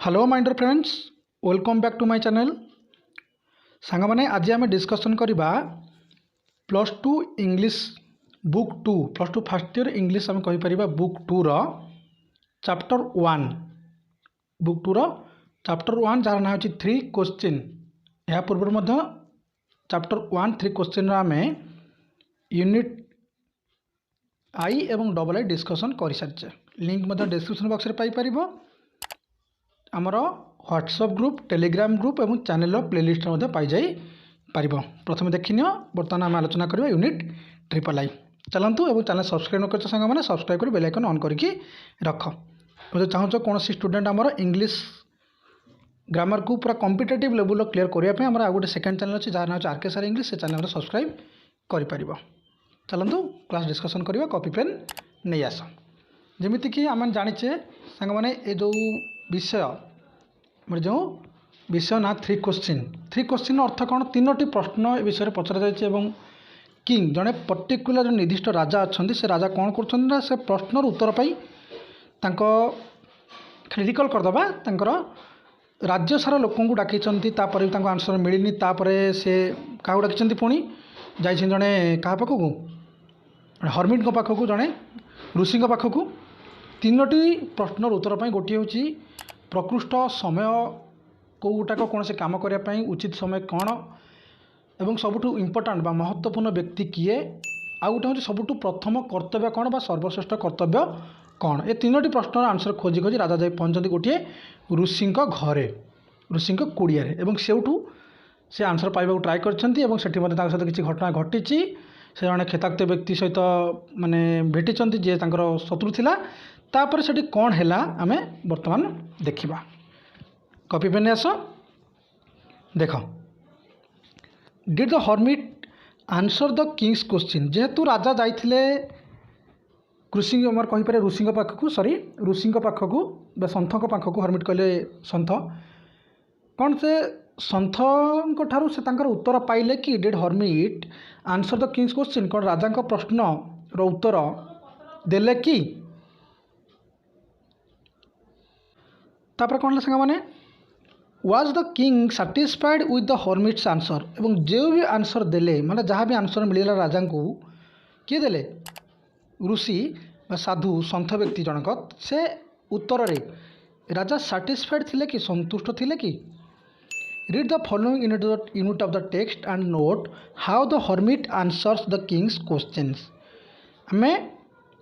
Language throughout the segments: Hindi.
Hello my dear friends, welcome back to my channel. सांग माने आज आम डिस्कसन करवा plus two English book two plus two first year English आम कहीपर बुक टू रो चैप्टर वन बुक टू रो चैप्टर वन जार ना हो 3 क्वेश्चन। या पूर्व चैप्टर वन 3 क्वेश्चन आम यूनिट आई एवं डबल आई डिस्कसन कर सारी। लिंक डिस्क्रिप्शन बॉक्स में पाइपर आमर व्हाट्सएप ग्रुप टेलीग्राम ग्रुप और चैनल प्लेलिस्ट पाई जाई पारिबो। प्रथम देखिनियो बर्तमान आम आलोचना करबा यूनिट ट्रिपल आई। चलतु और चैनल सब्सक्राइब न कर सांग मैंने सब्सक्राइब कर बेल आइकन ऑन करके रख। जो चाहो कौन स्टूडेंट आमर इंग्लिश ग्रामर को पूरा कॉम्पिटिटिव लेवल क्लियर करने आम आ गए सेकेंड चैनल अच्छे जहाँ ना आरके सर इंग्लिश से चैनल सब्सक्राइब कर। चलतु क्लास डिस्कसन करवा कॉपी पेन नहीं आस। जमीक आम जाचे सांग मैंने ये जो विषय जो विषय ना 3 क्वेश्चन अर्थ कौन 3टी प्रश्न ए विषय पचरा जाए। किंग जड़े पर्टिकुलर जो निर्दिष्ट राजा अच्छा से राजा कौन कर से प्रश्नर उत्तर पाई रिकल करदे राज्य सारा लोक डाकी आंसर मिलनी से क्या डाकी पुणी जा जड़े क्या पाखक हर्मिट पाखक जड़े ऋषि पाखक 3टी प्रश्नर उत्तर पाई गोटे हूँ प्रकृष्ट समय कौटाक कौन से कम करने उचित समय कौन एवं सबुठु इम्पोर्टाट बा महत्वपूर्ण व्यक्ति किए आ गोटे हूँ सबुठु प्रथम कर्तव्य कौन बा सर्वश्रेष्ठ कर्तव्य कौन। ये 3टी प्रश्नर आंसर खोजी खोजी राजा जाई पहुँचती गोटे ऋषि घरे ऋषि कुड़िया सेठू से आंसर पाइबा ट्राए कर सहित किसी घटना घटी से जड़े खेताक्त व्यक्ति सहित माने भेटी जी शत्रु थिला तापर से कौन है आम बर्तमान देखा। कॉपी पेन आस देख। Did the hermit answer the Kings question जेहेतु राजा जाइथिले कृषि अमर कहीपर ऋषि पाखक सॉरी ऋषि पाखक सन्थ पाखक हर्मिट कहले सन्थ कौन से सन्थ ठारू से उत्तर पाइले कि did hermit answer the Kings question कौन राजा प्रश्न रो उत्तर देले कि तापर कौन सांग मैंने was the king satisfied with the hermit's answer एवं जो भी आंसर देले माने जहाँ भी आंसर मिलला राजा को किए देले ऋषि साधु सन्थ व्यक्ति जनक से उत्तर रे राजा साटिस्फाइड थिले कि संतुष्ट थिले कि। Read the following unit of the text and note how the hermit answers the Kings questions. आमे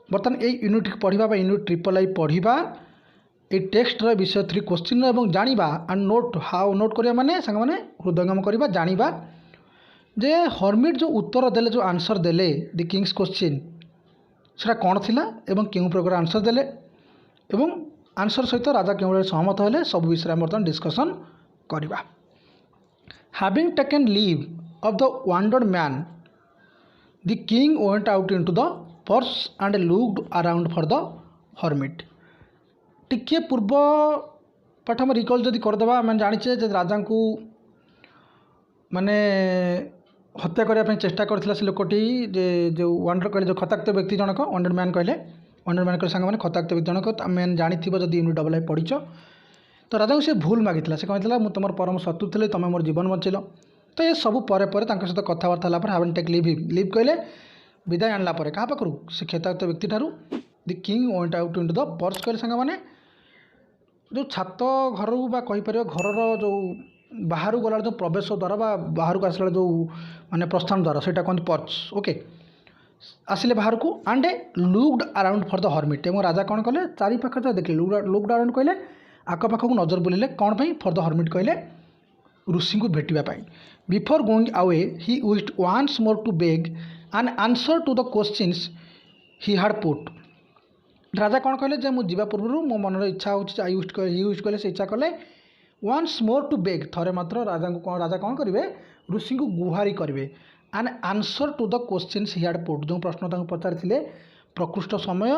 बर्तमान ये यूनिट पढ़ा यूनिट ट्रिपल आई पढ़ा ये टेक्स्ट विषय 3 क्वेश्चन एवं जानिबा एंड नोट हाउ नोट करिया माने सांग माने हृदयंगम करिबा जानिबा जे हर्मिट जो उत्तर देले जो आंसर देले द किंग्स क्वेश्चन सेटा कौन थिला एवं केउ प्रकार आंसर देले एवं आंसर सहित राजा केउ सहमत हेले सब विषय में बर्तमान डिस्कसन करिबा। Having taken leave of the wandered man the king went out into the purse and looked around for the hermit. टिके पूर्व पाठ में रिकल जदि करदे मैंने जाचे राजा को माने हत्या करने चेष्टा करथिला से लोकटी जो वांडर कहले जो खताक्त व्यक्ति जनक वांडर मैन कहले सांग मैंने खताक्त व्यक्ति जनक मैंने जानी जदि यूनिट डबल आई पढ़ीच तो राजा को से भूल मागिला से कहला मु तुम परम शत्रु थे तुम मोर जीवन बचेल। तो ये सब पर सहित कथबार्ता है हैविंग टेक लीव कहले विदाय आणला क्या पाखु से खेताक्त व्यक्ति ठारू the king went out into the purse कहले सांग मैंने जो छात घर कहीपर घर जो बाहर गला जो प्रवेश द्वार बाहर को आसला जो माने प्रस्थान द्वार से कहते पर्च ओके आसिले बाहर को and looked around for the hermit और राजा कौन कले चारि पाख देखले लुक्ड अराउंड कहले आखपाख को नजर बुलेले कौन पाई फॉर द हर्मिट कहले ऋषि को भेटापी। Before going away he wished once more to beg an answer to the questions he had put. राजा कौन कहले जे मुझे पूर्व मो मन इच्छा यूज कले से इच्छा कले वन्स मोर टू बेग थरे मात्र राजा कौन करेंगे ऋषि को गुहारी करेंगे an answer to the questions he had put जो प्रश्न पचारि प्रकृष्ट समय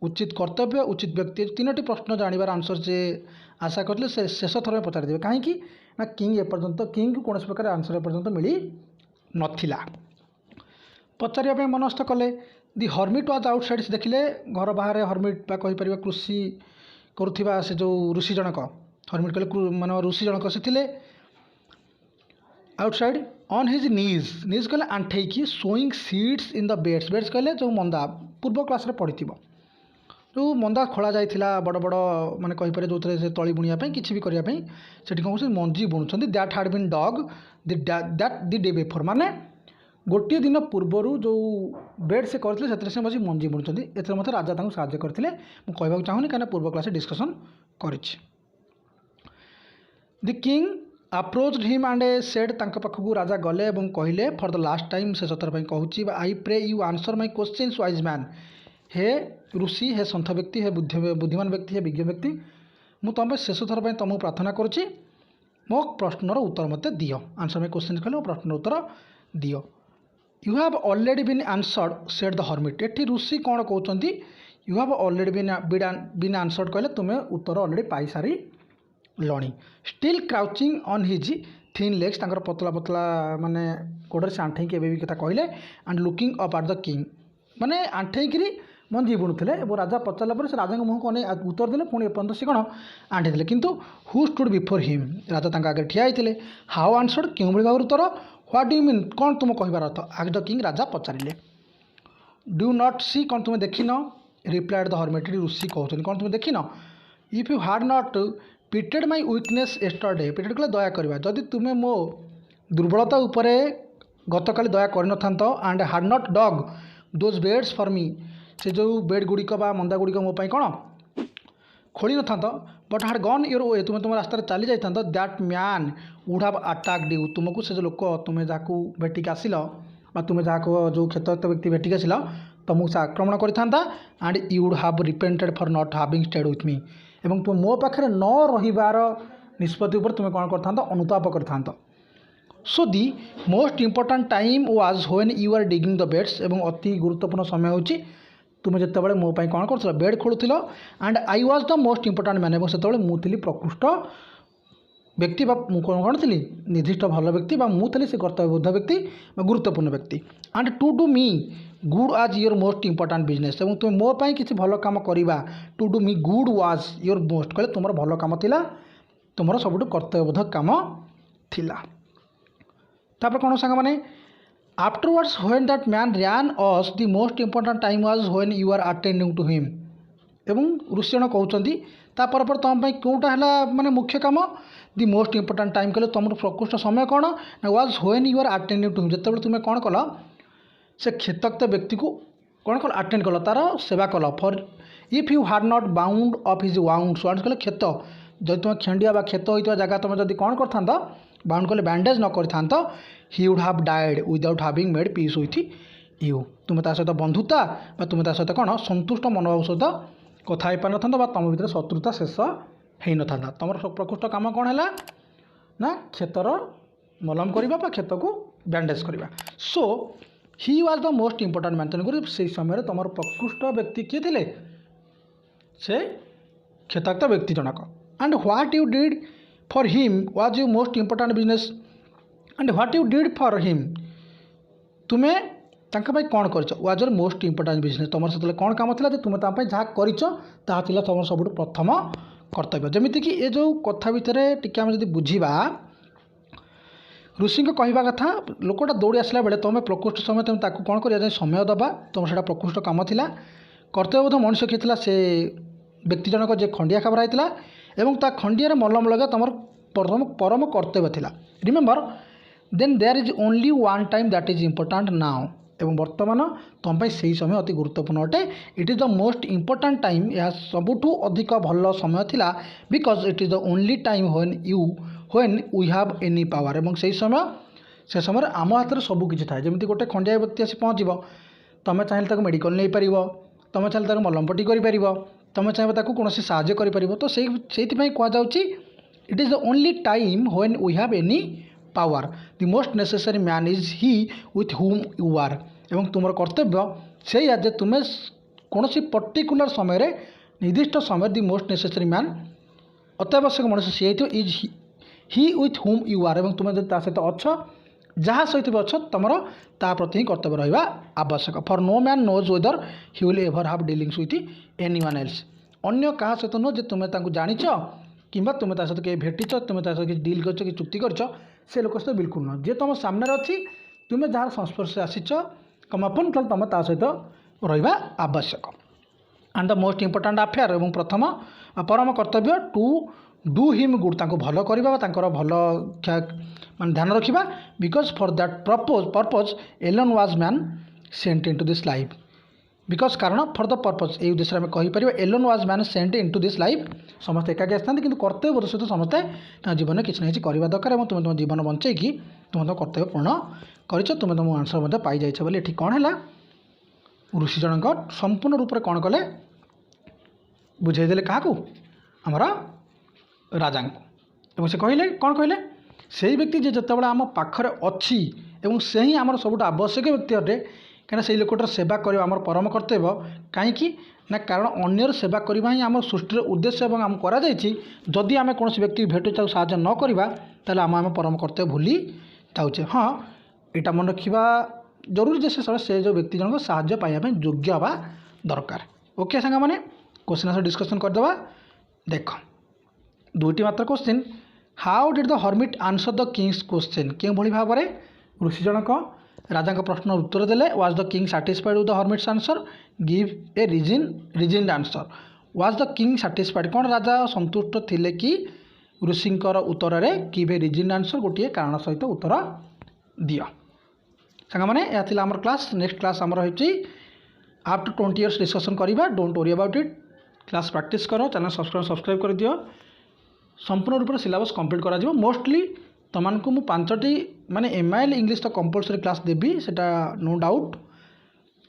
उचित कर्तव्य उचित व्यक्ति 3टी प्रश्न जानिबार आंसर से आशा करते से शेष थर में पचारि देवे कहीं ना किंग एपर्यंत किंग को कौन प्रकार आंसर एपर्यंत मिली नथिला पचारिया मनस्थ कले। दि हर्मिट वाज आउटसाइड से देखिले घर बाहर हर्मिट कहीपर कृषि करुवा से जो ऋषि जनक हर्मिट कहले माने ऋषि जनक से थिले आउटसाइड ऑन हिज नीज कहले आंठे की sowing seeds in the beds कहले जो मंदा पूर्व क्लास रे पढ़ी जो मंदा खोला जाइथिला बड़ बड़ माने कहि पारे जो से तली बुनिया पे किछि भी करिया पे सेठी कहू से मंजी बुणुछंती that had been dug that the day before माने गोटे दिन पूर्वर जो बेड से करथिले सेतरे से बसी मंजी बुणुछंती एथरे मते राजा तांको सहाय्य करथिले मु कहबाक चाहुनी काना पूर्व क्लास डिस्कशन करिछि the king approached him and said तांको पाखकु राजा गले एवं कहले फॉर द लास्ट टाइम से सतर पई कहूची I pray you answer my questions wise man हे ऋषि हे सन्थ व्यक्ति हे बुद्धिमान व्यक्ति हे विज्ञ व्यक्ति मु तुम शेष थर पर तुमको प्रार्थना करुच्ची मो प्रश्नर उत्तर मत दियो आंसर माय क्वेश्चन कहले प्रश्नर उत्तर दियो you have already been answered said the hermit एठी ऋषि कौन कहते you have already been answered कहले तुम्हें उत्तर ऑलरेडी पाई सारी लणी still crouching on his thin legs तांकर पतला पतला माने गोड़े से आंठे के भी कथा कहले and looking up at the king माने आंठे मंजी बुणुले राजा पचारा पर से राजा मुह को उत्तर देले पुणी एपर्यंत से कौन आंटी थे किंतु हु स्टूड बिफोर हिम राजा तांका आगे ठिया होते हाउ आंसर्ड क्यों भाव उत्तर व्हाट डू मीन कौन तुम कहबार अर्थ आज द किंग राजा पचारे डू नॉट सी कौन तुम देखिन रिप्लाइड द हर्मिट ऋषि कहते कौन तुम देखिन इफ यू हाड not pitted my weakness yesterday pitted कले दया करवा जदि तुम्हें मो दुर्बलता उपरे गतकाली दया कर एंड हाड not dog those beds for me से जो बेड गुड़िक मंदा गुड़िक मो कौन खोली न था बट हाड गन योर वे तुम्हें तुम रास्तार चली जाता that man would have attacked you तुमको से जो लोक तुम्हें जहाँ भेटिक आसिल तुम्हें जहाँ जो क्षतयुक्त व्यक्ति भेटिक आसिल तुमको से आक्रमण करता and you would have repented for not having stayed with me एवं तुम मो पाखे न रहिबार निष्पत्ति उपर तुम्हें कौन करता अनुताप करता so the most important time was when you are digging the beds एवं अति गुरुत्वपूर्ण समय होची तुम्हें जिते मो कौन कर बेड खोलुल and I was the most important man और से मुझे प्रकृष्ट व्यक्ति कौन थी निर्दिष्ट भल व्यक्ति मुझे से कर्तव्यबोध व्यक्ति गुरुत्वपूर्ण व्यक्ति and to do me good आज योर मोस्ट इम्पोर्टाट बिजनेस और तुम मो किसी भल कम करवा to do me good was your most कहले तुम भल कम थिला तुम सब कर्तव्यबोध कम थिला तापर कौन सांग मैंने afterwards when that man ran us the most important time was when you are attending to him एवं ऋषिजन कहते तापर पर तुम कौटा है माने मुख्य कम दि मोस्ट इम्पोर्टाट टाइम कहले तुम प्रकृष्ट समय कौन ना was when you are attending to him जिते तुम्हें कौन कल से क्षतक्त व्यक्ति को कौन कल अटेंड कल तार सेवा कल फॉर इफ यू हाड not bound of his wounds wounds कहले क्षत जब तुम खंडिया बा क्षत होता जगह तुम जब कौन करता बाउंड कले बैंडेज न करता he would have died without having made peace with you तुम्हें ता सहित बंधुता तुम्हें ता सहित कौन संतुष्ट मनोभाव सहित कथा पार ना तुम भर शत्रुता शेष हो न था तुम प्रकृष्ट कम कौन है ना क्षतर मलम करवा क्षत को बैंडेज करवा so he was the most important man तेणुक से समय तुम प्रकृष्ट व्यक्ति किए थे से क्षताक्त व्यक्ति जनक and what you did for him was you most important business and what you did for him तुम्हें कौन कर was your most important business तुम से कौन काम था तुम्हें जहाँ कर तुम सब प्रथम कर्तव्य जमीक ये जो कथा भितर टी आम जब बुझा ऋषि कहवा कथा लोकटा दौड़ी आसला बेले तुम प्रकृष्ट समय तुम कौन कर समय दबा तुम से प्रकृष्ट कम था कर्तव्यबोध मनुष्य किए से व्यक्ति जनक जे खंडिया खबर होता एवं ता खंडिया मलम लगा तुम परम कर्तव्य थिला remember then there is only one time that is important now एवं वर्तमान तुम से समय अति गुरुत्वपूर्ण अटे it is the most important time यह सबुठू अधिक भल समय थिला because it is the only time when we have any power एवं से समय आम हाथ में सबकि थाए जमी गोटे खंडिया व्यक्ति आसी पहुँचब तुम चाहिए मेडिकल नहीं पार तुम चाहिए मलमपट्टी कर तुम चाहिए कौन साहाय्य कर तो से कहुच्छी it is the only time when we have any power the most necessary man is he with whom you are एवं तुम कर्तव्य से जे तुम्हें कौन पर्टिकुलर समय निर्दिष्ट समय द मोस्ट नेसेसरी मैन अत्यावश्यक मनुष्य सी is he with whom you are एवं तुम्हें जब सहित अच्छ जहाँ सहित भी अच्छ तुम ता प्रति ही कर्तव्य रहा आवश्यक for no man knows whether he will ever have dealings with any one else अन्य क्या सहित नुह जे तुम्हें जाच किंबा तुम्हें ता सहित कहीं भेटिच तुम्हें ता सहित डील कर चुक्ति कर से लोक सहित बिल्कुल नुह जी तुम सामने अच्छी तुम्हें जहाँ संस्पर्श आसीच कमापन तो तुम ता सहित रहा आवश्यक। And the most important affair एवं प्रथम परम कर्तव्य टू डू हिम गुड भल करवा भल मान ध्यान रखा because for that purpose alone was man sent into this life because कारण फॉर द पर्पज ये उद्देश्य आम कहीपर alone was man sent into this life समस्त एकाकी आसता कि कर्तव्य सहित समस्ते जीवन में किसी ना कि करवा दरकार और तुम तुम जीवन बंचेकी तुम तुम कर्तव्य पूर्ण कर तुम तुम आंसर पाई जाइछ बोली ये कौन है ऋषि जनक संपूर्ण रूप से कौन कले बुझेदेले क्या आमर राजा को से कहले कौन कहले से व्यक्ति जे जिते आम पाखरे अच्छी एवं से ही आमर सबुठ आवश्यक व्यक्ति अटे कहीं से लोकटर सेवा करवा आम परम कर्तव्य कहीं ना कारण अन्यर सेवा करवा ही आम सृष्टि उद्देश्य और आम करी आम कौन व्यक्ति भेटू साहय न करवा ताल आम परम कर्तव्य भूली जाऊे। हाँ यहाँ मन रखा जरूरी से जो व्यक्ति जनक साहय पाइबा योग्य हवा दरकार। ओके सांग मैंने क्वेश्चन आंसर डिस्कसन करदे। देख दुईटी मात्र question how did the hermit answer the Kings question के भली भाव में ऋषि जनक राजा प्रश्न उत्तर देले was the king satisfied with the hermit's answer give a reasoned answer was the king satisfied कौन राजा संतुष्ट थिले कि ऋषिंकर उत्तर में गिव ए रिजिन्ड आंसर गोटे कारण सहित उत्तर दियो। सांग मैंने यह आमर क्लास नेक्स्ट क्लास आमर होची अप टू 20 इयर्स डिस्कसन करिबा don't worry about it class practice करो चैनल सब्सक्राइब कर दियो संपूर्ण रूप से सिलेबस कंप्लीट करा जिवो मोस्टली तुमको मु 5टी माने एमआईएल इंग्लिश तो कंपलसरी क्लास देवी सेटा नो डाउट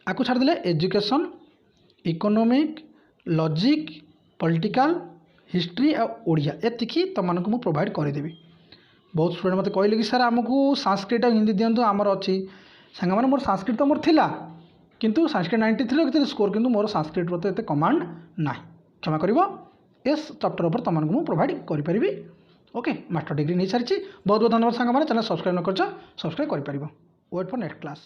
आपको छाड़देले education economic logic political history और ओडिया एतिकी तुमको मु प्रोवाइड करदेवी। बहुत स्टूडेंट मत कहले कि सर आमको संस्कृत और हिंदी दिंतु आमर अच्छी सांग मैंने मोर संस्कृत तो मोर थिला किंतु संस्कृत 93 रखी स्कोर किंतु मोर संस्कृत प्रति एत कमांड ना क्षमा कर इस चैप्टर पर तुमको मु प्रोवाइड करी। ओके मास्टर डिग्री नहीं सारी बहुत बहुत धन्यवाद सांग मैंने चैनल सब्सक्राइब न कर सब्सक्राइब कर वेट फॉर नेक्स्ट क्लास।